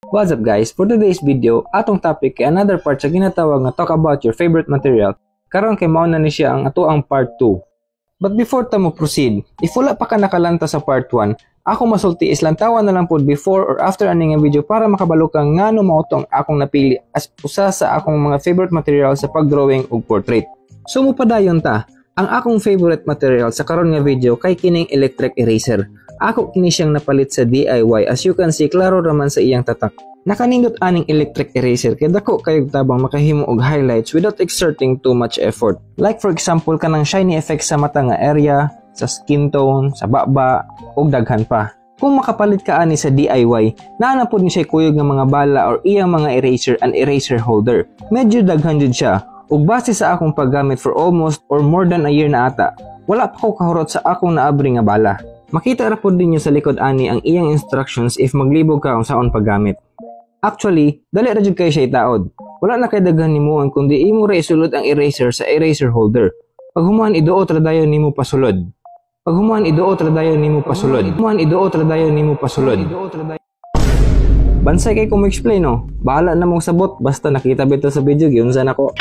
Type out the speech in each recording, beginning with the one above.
What's up guys? For today's video, atong topic kay another part sa ginatawag nga talk about your favorite material. Karon kay mao na ni siya ang atoang part 2. But before ta mo proceed, if wala pa ka nakalanta sa part 1, ako masulti islantawan na lang po before or after aning nga video para makabalo ka ngano mao tong akong napili as usa sa akong mga favorite material sa pagdrawing ug portrait. So mupadayon ta, ang akong favorite material sa karon nga video kay kining electric eraser. Ako kini siyang napalit sa DIY. As you can see, klaro raman sa iyang tatak. Nakanindot aning electric eraser kay dako kayog tabang makahimo og highlights without exerting too much effort. Like for example kanang shiny effect sa mata nga area, sa skin tone, sa baba, ug daghan pa. Kung makapalit ka ani sa DIY, naa na pud ni siya kuyog nga mga bala or iyang mga eraser and eraser holder. Medyo daghan jud siya. Ug base sa akong paggamit for almost or more than a year na ata, wala pa ko kahurot sa akong naabri nga bala. Makita ra pud ninyo sa likod ani ang iyang instructions if maglibog ka kung saon paggamit. Actually, dali ra jud kay siya itaod. Wala na kay daghan nimuon kundi imo ra isulod ang eraser sa eraser holder. Pag humuan iduot ra dayon nimo pasulod. Pag humuan iduot ra dayon nimo pasulod. Humuan iduot ra dayon nimo pasulod. Bansay kay ko mo explain no. Bahala na mong sabot basta nakita bito sa video giunsan ako.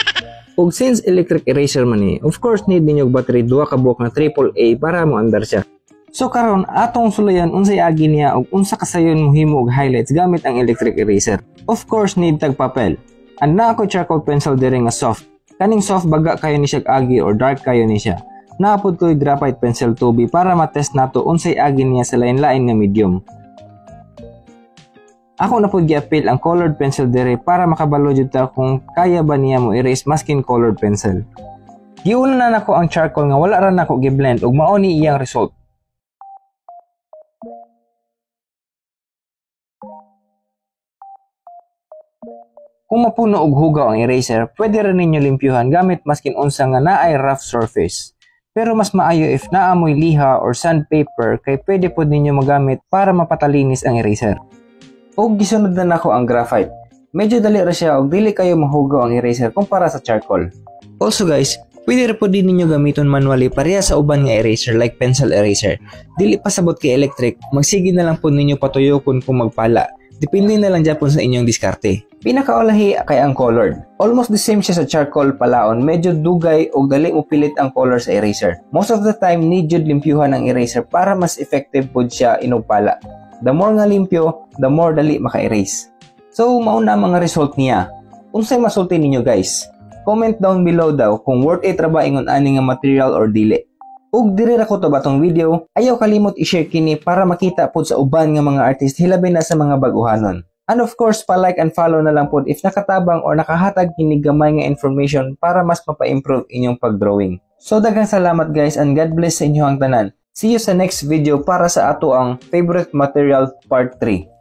Ug since electric eraser man ni, of course need ninyo battery duha ka buok na AAA para mo andar siya. So karon atong sulayan unsay agi niya ug unsa kasayon mohimo og highlights gamit ang electric eraser. Of course need tag papel. And na ako charcoal pencil diri nga soft. Kaning soft baga kayo ni siya agi or dark kayo ni siya. Naapod ko graphite pencil 2B para matest nato unsay agi niya sa lain-lain nga medium. Ako na pud gi-appeal ang colored pencil diri para makabalo jud ta kung kaya ba niya mo erase maskin colored pencil. Giuna na nako ang charcoal nga wala ra nako gi-blend ug mao ni iyang result. Kung mapuno og hugaw ang eraser, pwede rin ninyo limpyuhan gamit maskin unsa nga naay rough surface. Pero mas maayo if naamoy liha or sandpaper kay pwede pod ninyo magamit para mapatalinis ang eraser. Og gisunod na nako ang graphite. Medyo dali ra siya og dili kayo mahugaw ang eraser kumpara sa charcoal. Also guys, pwede ra pod din ninyo gamiton manually pareha sa uban nga eraser like pencil eraser. Dili pasabot kay electric, magsige na lang pod ninyo patuyokon kung magpala. Depende na lang dyan po sa inyong diskarte. Pinakaulahi kay ang colored. Almost the same siya sa charcoal palaon, medyo dugay o dali upilit ang color sa eraser. Most of the time, need jud limpyuhan ang eraser para mas effective po siya inugpala. The more nga limpyo, the more dali maka-erase. So, mauna mga result niya. Unsay masulti ninyo guys? Comment down below daw kung worth it ra ba ingon ani nga material or dili. Ug diri ra ko to batong video, ayaw kalimot i-share kini para makita pod sa uban nga mga artist hilabi na sa mga baguhanon. And of course, pa-like and follow na lang pod if nakatabang or nakahatag kini gamay nga information para mas mapa-improve inyong pagdrawing. So daghang salamat guys and God bless sa inyo ang tanan. See you sa next video para sa ato ang favorite material part 3.